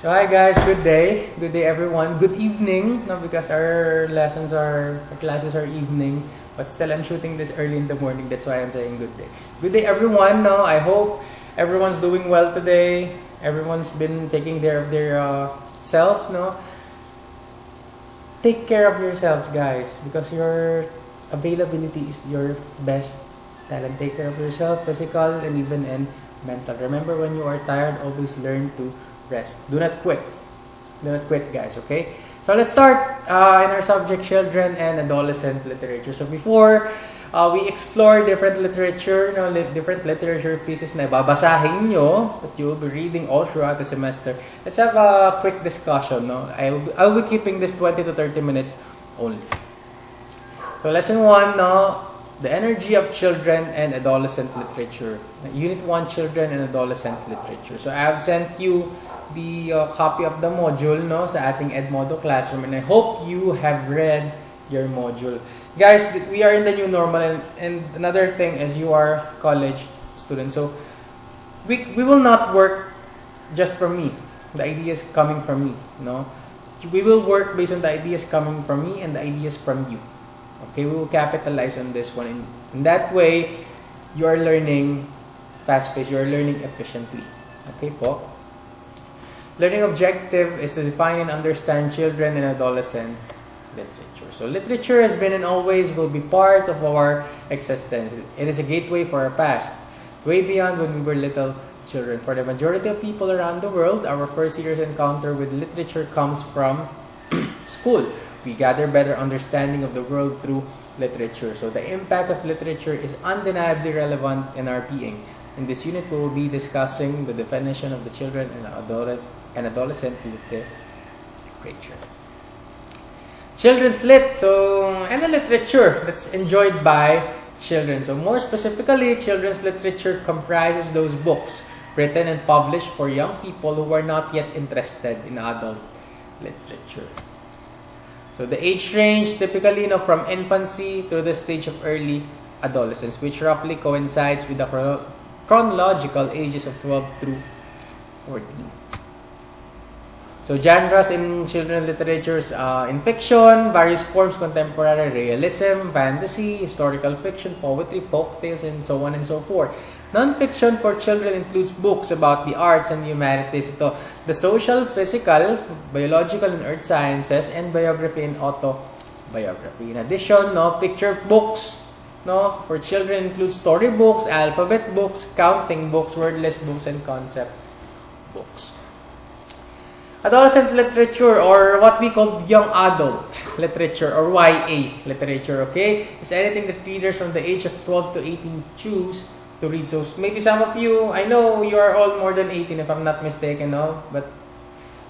So hi guys, good day everyone, good evening, no, because our classes are evening, but still I'm shooting this early in the morning, that's why I'm saying good day. Good day everyone, no, I hope everyone's doing well today, everyone's been taking care of their selves, no. Take care of yourselves guys, because your availability is your best talent. Take care of yourself, physical and even in mental. Remember, when you are tired, always learn to rest. Do not quit. Do not quit, guys, okay? So let's start in our subject, children and adolescent literature. So before we explore different literature, different literature pieces na babasahin nyo, that you will be reading all throughout the semester, let's have a quick discussion. No? I will be keeping this 20 to 30 minutes only. So lesson 1, no? The energy of children and adolescent literature. Unit 1, children and adolescent literature. So I have sent you the copy of the module, no, sa ating Edmodo classroom, and I hope you have read your module. Guys, we are in the new normal, and another thing is you are college students. So we will not work just from me. The ideas coming from me, no? We will work based on the ideas coming from me and the ideas from you. Okay, we will capitalize on this one. In that way, you are learning fast-paced, you are learning efficiently. Okay po? Learning objective is to define and understand children and adolescent literature. So literature has been and always will be part of our existence. It is a gateway for our past, way beyond when we were little children. For the majority of people around the world, our first serious encounter with literature comes from school. We gather better understanding of the world through literature. So the impact of literature is undeniably relevant in our being. In this unit, we will be discussing the definition of the children and adolescent literature. Children's lit, and the literature that's enjoyed by children. So more specifically, children's literature comprises those books written and published for young people who are not yet interested in adult literature. So the age range typically from infancy through the stage of early adolescence, which roughly coincides with the chronological ages of 12 through 14. So genres in children's literatures in fiction, various forms: contemporary, realism, fantasy, historical fiction, poetry, folk tales, and so on and so forth. Non-fiction for children includes books about the arts and humanities. Ito, the social, physical, biological, and earth sciences, and biography and autobiography. In addition, picture books, for children include story books, alphabet books, counting books, wordless books, and concept books. Adolescent literature, or what we call young adult literature, or YA literature, okay, is anything that readers from the age of 12 to 18 choose to read. So maybe some of you, I know you are all more than 18 if I'm not mistaken, no? But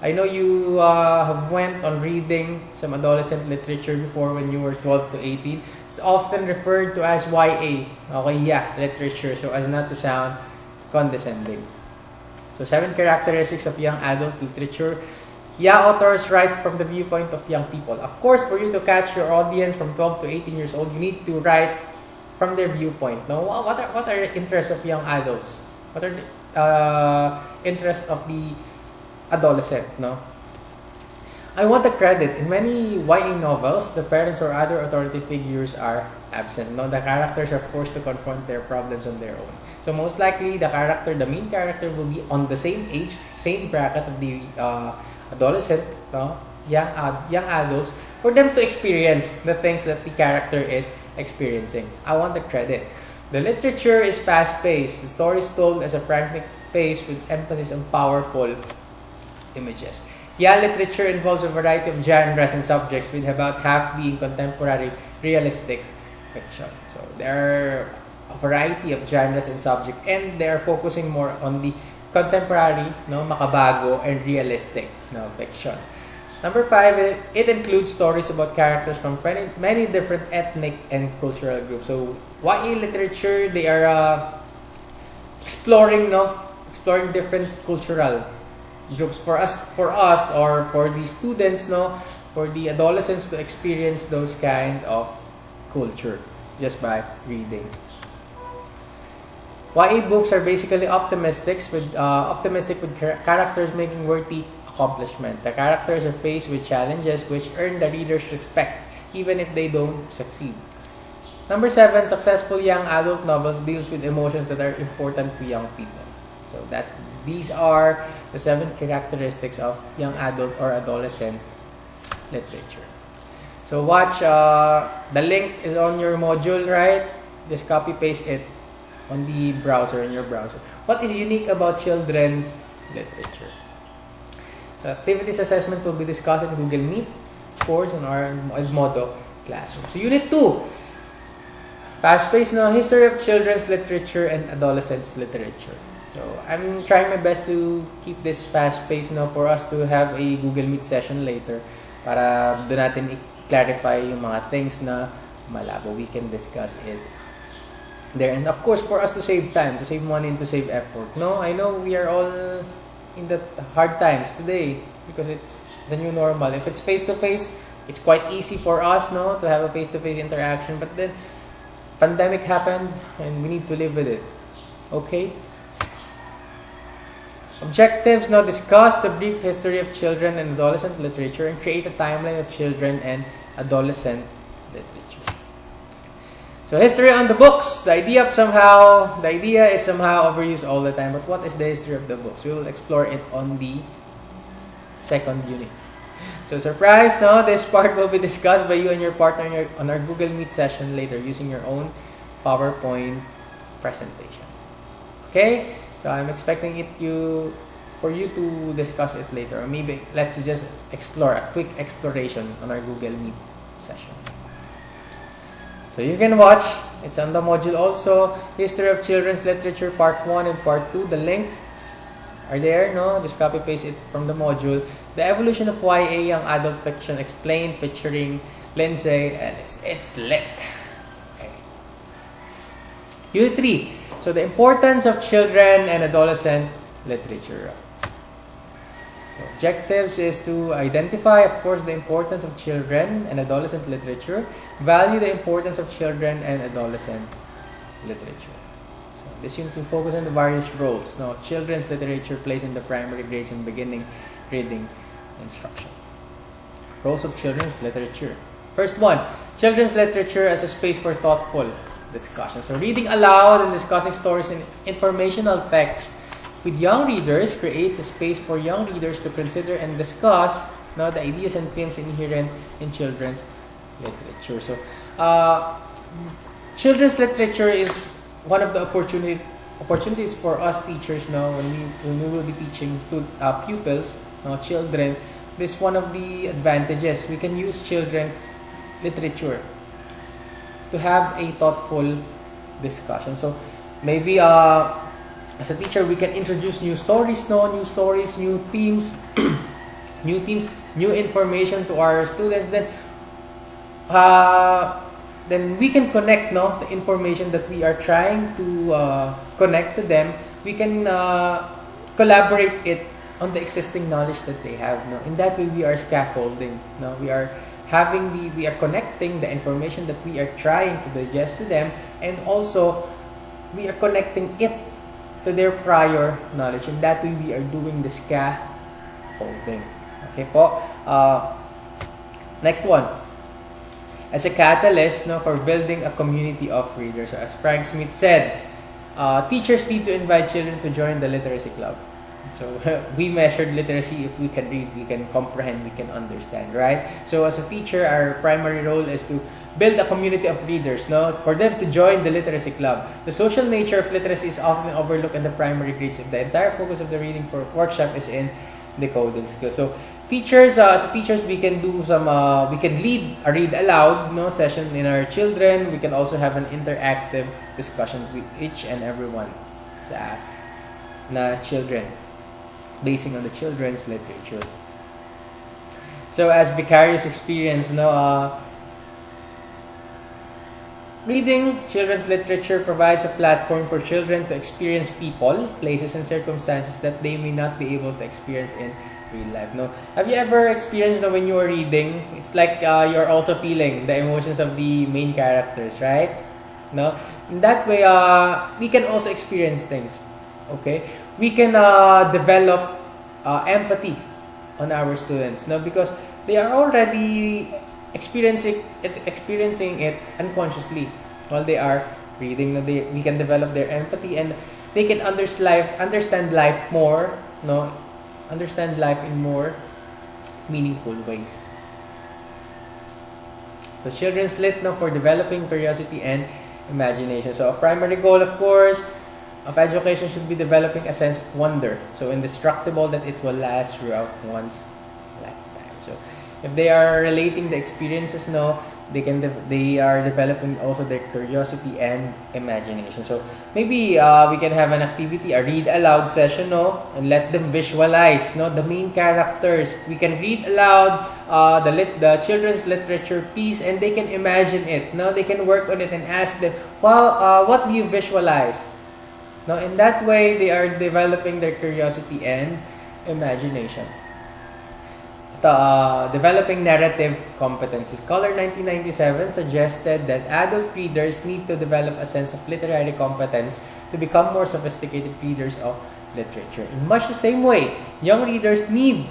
I know you have went on reading some adolescent literature before when you were 12 to 18. It's often referred to as YA, okay, yeah, literature, so as not to sound condescending. So 7 characteristics of young adult literature. Yeah, authors write from the viewpoint of young people. Of course, for you to catch your audience from 12 to 18 years old, you need to write from their viewpoint. No, what are the interests of young adults? What are the interests of the adolescent? No, I want the credit. In many YA novels, the parents or other authority figures are absent. No, the characters are forced to confront their problems on their own. So most likely, the main character, will be on the same age, same bracket of the adolescent, young adults, for them to experience the things that the character is experiencing. I want the credit. The literature is fast-paced. The story is told as a frantic pace with emphasis on powerful images. Yeah, literature involves a variety of genres and subjects, with about half being contemporary realistic fiction. So there are a variety of genres and subjects, and they are focusing more on the contemporary, makabago, and realistic fiction. Number 5, it includes stories about characters from many different ethnic and cultural groups. So YA literature, they are exploring different cultural groups for us, or for the students, for the adolescents to experience those kind of culture just by reading. YA books are basically optimistic with characters making worthy accomplishment. The characters are faced with challenges which earn the reader's respect, even if they don't succeed. Number 7, successful young adult novels deals with emotions that are important to young people. So these are the 7 characteristics of young adult or adolescent literature. So watch, the link is on your module, right? Just copy paste it on the browser, in your browser. What is unique about children's literature? So activities assessment will be discussed in Google Meet course on our Edmodo classroom. So Unit 2, fast-paced history of children's literature and adolescents literature. So I'm trying my best to keep this fast-paced for us to have a Google Meet session later para doon natin i-clarify yung mga things na malabo. We can discuss it there. And of course, for us to save time, to save money, and to save effort. I know we are all in the hard times today because it's the new normal. If it's face-to-face, it's quite easy for us to have a face-to-face interaction. But then, pandemic happened and we need to live with it. Okay? Objectives, discuss the brief history of children and adolescent literature and create a timeline of children and adolescent literature. So history on the books. The idea is somehow overused all the time. But what is the history of the books? We will explore it on the second unit. So surprise, this part will be discussed by you and your partner on our Google Meet session later using your own PowerPoint presentation. Okay? So I'm expecting for you to discuss it later, or maybe let's just explore a quick exploration on our Google Meet session. So you can watch, it's on the module also, History of Children's Literature Part 1 and Part 2. The links are there, just copy paste it from the module. The Evolution of YA Young Adult Fiction Explained featuring Lindsay Ellis. It's lit. Okay. Unit 3. So the importance of children and adolescent literature. So objectives is to identify, of course, the importance of children and adolescent literature. Value the importance of children and adolescent literature. So this unit will focus on the various roles children's literature plays in the primary grades and beginning reading instruction. Roles of children's literature. First one, children's literature as a space for thoughtful discussion. So reading aloud and discussing stories in informational text with young readers creates a space for young readers to consider and discuss the ideas and themes inherent in children's literature. So children's literature is one of the opportunities for us teachers when we will be teaching pupils, children. This is one of the advantages. We can use children literature to have a thoughtful discussion. So maybe as a teacher, we can introduce new stories, new themes, new information to our students. Then we can connect the information that we are trying to connect to them. We can collaborate it on the existing knowledge that they have. In that way, we are scaffolding. We are connecting the information that we are trying to digest to them, and also we are connecting it to their prior knowledge. In that way, we are doing the scaffolding. Okay po. Next one. As a catalyst for building a community of readers. So as Frank Smith said, teachers need to invite children to join the literacy club. So we measured literacy if we can read, we can comprehend, we can understand, right? So as a teacher, our primary role is to build a community of readers, for them to join the literacy club. The social nature of literacy is often overlooked in the primary grades. The entire focus of the reading for workshop is in decoding skills. So teachers, as teachers, we can do we can lead a read aloud session in our children. We can also have an interactive discussion with each and every one na children, basing on the children's literature. So as vicarious experience, reading children's literature provides a platform for children to experience people, places, and circumstances that they may not be able to experience in real life. Have you ever experienced when you are reading, it's like you're also feeling the emotions of the main characters, right? In that way, we can also experience things. Okay, we can develop empathy on our students, no, because they are already experiencing it unconsciously while they are reading. No, we can develop their empathy, and they can understand life more, no, understand life in more meaningful ways. So children's lit, no, for developing curiosity and imagination. So a primary goal, of course, of education should be developing a sense of wonder, so indestructible that it will last throughout one's lifetime. So if they are relating the experiences, no, they are developing also their curiosity and imagination. So maybe we can have an activity, a read aloud session, no, and let them visualize, no, the main characters. We can read aloud the children's literature piece, and they can imagine it, no, they can work on it and ask them, well, what do you visualize? Now, in that way, they are developing their curiosity and imagination. Developing narrative competencies. Color 1997 suggested that adult readers need to develop a sense of literary competence to become more sophisticated readers of literature. In much the same way, young readers need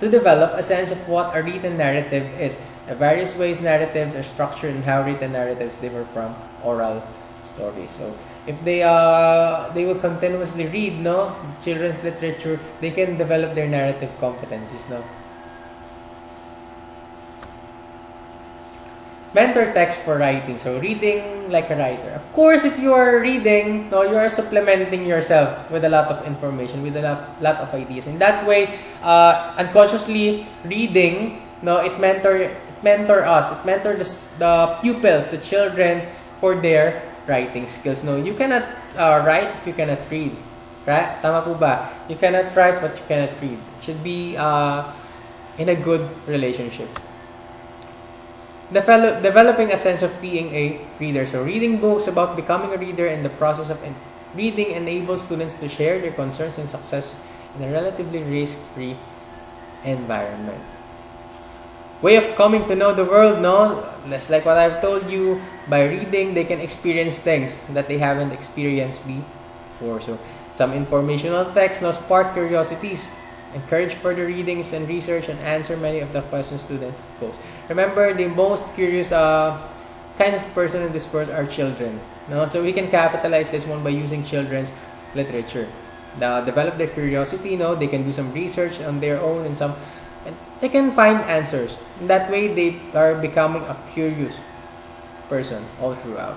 to develop a sense of what a written narrative is. The various ways narratives are structured and how written narratives differ from oral stories. So, if they will continuously read, no, children's literature, they can develop their narrative competencies, no. Mentor text for writing. So reading like a writer. Of course, if you are reading, no, you are supplementing yourself with a lot of information, with a lot of ideas. In that way, unconsciously reading, no, it mentor us. It mentor the pupils, the children, for their writing skills. No, you cannot write if you cannot read. Right? Tama po ba? You cannot write what you cannot read. It should be in a good relationship. Developing a sense of being a reader. So reading books about becoming a reader and the process of reading enables students to share their concerns and success in a relatively risk-free environment. Way of coming to know the world, no? Less like what I've told you, by reading, they can experience things that they haven't experienced before. So some informational texts, no, spark curiosities. Encourage further readings and research and answer many of the questions students pose. Remember, the most curious kind of person in this world are children. No? So we can capitalize this one by using children's literature. Develop their curiosity, no? They can do some research on their own and they can find answers. In that way, they are becoming a curious person all throughout.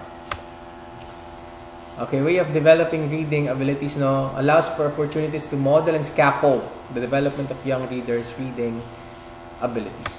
Okay, way of developing reading abilities, no, allows for opportunities to model and scaffold the development of young readers' reading abilities.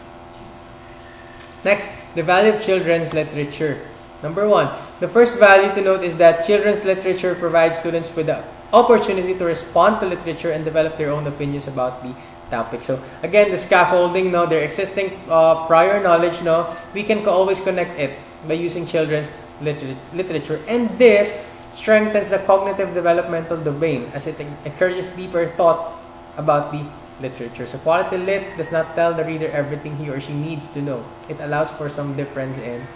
Next, the value of children's literature. Number 1, the first value to note is that children's literature provides students with the opportunity to respond to literature and develop their own opinions about the topic. So again, the scaffolding, no, their existing prior knowledge, no, we can always connect it by using children's literature, and this strengthens the cognitive developmental domain as it encourages deeper thought about the literature. So quality lit does not tell the reader everything he or she needs to know. It allows for some difference in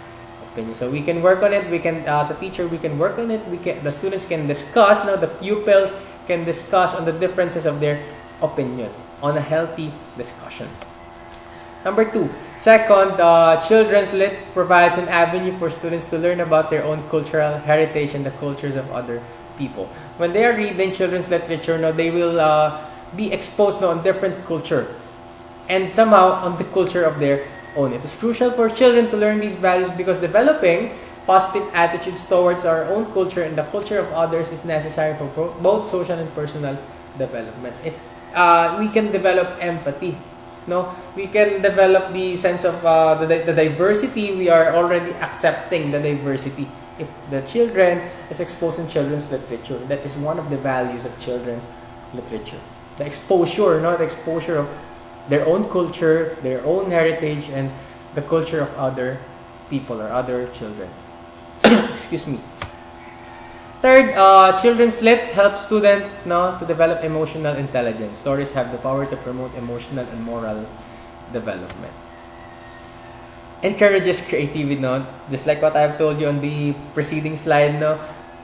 opinion. So we can work on it. We can, as a teacher, we can work on it. The students can discuss. Now the pupils can discuss on the differences of their opinion on a healthy discussion. Number 2, second, children's lit provides an avenue for students to learn about their own cultural heritage and the cultures of other people. When they are reading children's literature, no, they will be exposed, no, on different culture and somehow on the culture of their own. It is crucial for children to learn these values because developing positive attitudes towards our own culture and the culture of others is necessary for both social and personal development. We can develop empathy. No, we can develop the sense of the diversity. We are already accepting the diversity. If the children is exposed in children's literature, that is one of the values of children's literature. The exposure, the exposure of their own culture, their own heritage, and the culture of other people or other children. Excuse me. Third, children's lit helps students to develop emotional intelligence. Stories have the power to promote emotional and moral development. Encourages creativity, just like what I've told you on the preceding slide,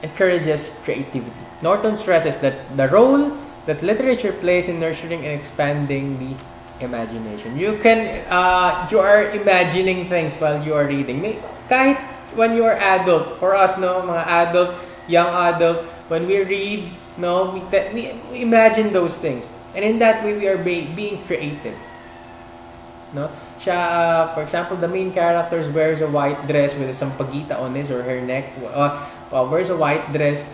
encourages creativity. Norton stresses that the role that literature plays in nurturing and expanding the imagination. You are imagining things while you are reading. Kahit when you are adult, for us, no, mga adult, young adult, when we read, no, we imagine those things. And in that way, we are being creative. No? For example, the main character wears a white dress with a sampaguita on his or her neck. Wears a white dress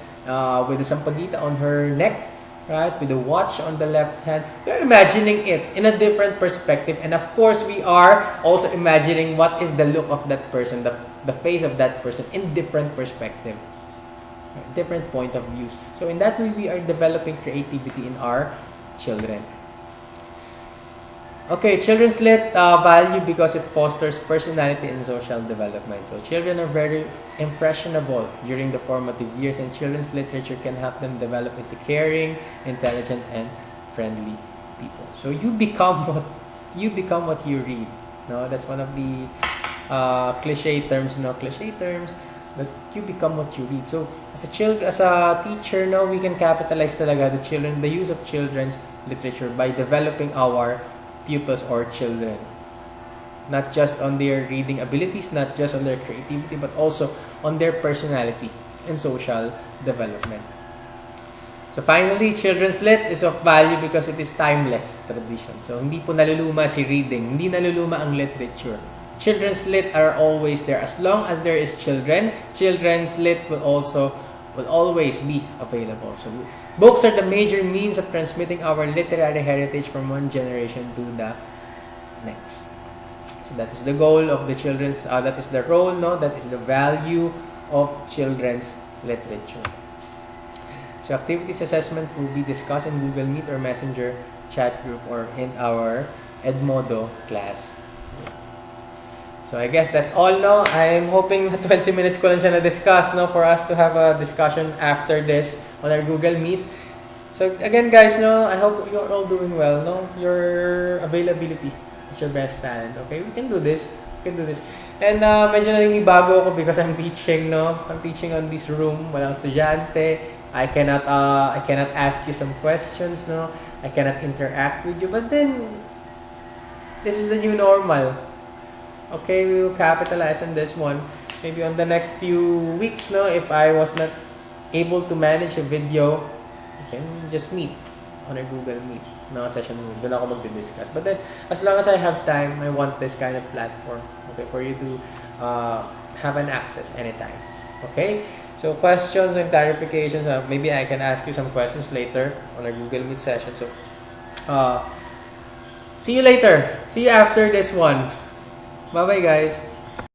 with a sampaguita on her neck, right? With a watch on the left hand. We are imagining it in a different perspective. And of course, we are also imagining what is the look of that person, the face of that person in different perspective. Different point of views. So in that way, we are developing creativity in our children. Okay, children's lit value because it fosters personality and social development. So children are very impressionable during the formative years, and children's literature can help them develop into caring, intelligent, and friendly people. So you become what you read. No, that's one of the cliche terms. No, cliche terms. But you become what you read. So as a teacher, no, we can capitalize talaga the use of children's literature by developing our pupils or children, not just on their reading abilities, not just on their creativity, but also on their personality and social development. So finally, children's lit is of value because it is timeless tradition. So hindi po naluluma si reading, hindi naluluma ang literature. Children's lit are always there. As long as there is children, children's lit will always be available. So books are the major means of transmitting our literary heritage from one generation to the next. So that is the goal of the children's, that is the role, no? That is the value of children's literature. So activities assessment will be discussed in Google Meet or Messenger chat group or in our Edmodo class. So I guess that's all, no? I'm hoping na 20 minutes ko lang siya na-discuss, no? For us to have a discussion after this on our Google Meet. So again, guys, no? I hope you're all doing well, no? Your availability is your best talent, okay? We can do this. We can do this. And medyo nangingibago ako because I'm teaching, no? I'm teaching on this room. Walang estudyante. I cannot ask you some questions, no? I cannot interact with you. But then, this is the new normal. Okay, we will capitalize on this one. Maybe on the next few weeks, no, if I was not able to manage a video, we can just meet on a Google Meet, no, session. Doon ako magdi-discuss. But then, as long as I have time, I want this kind of platform, okay, for you to have an access anytime. Okay? So, questions and clarifications, maybe I can ask you some questions later on a Google Meet session. So, see you later. See you after this one. Bye-bye, guys.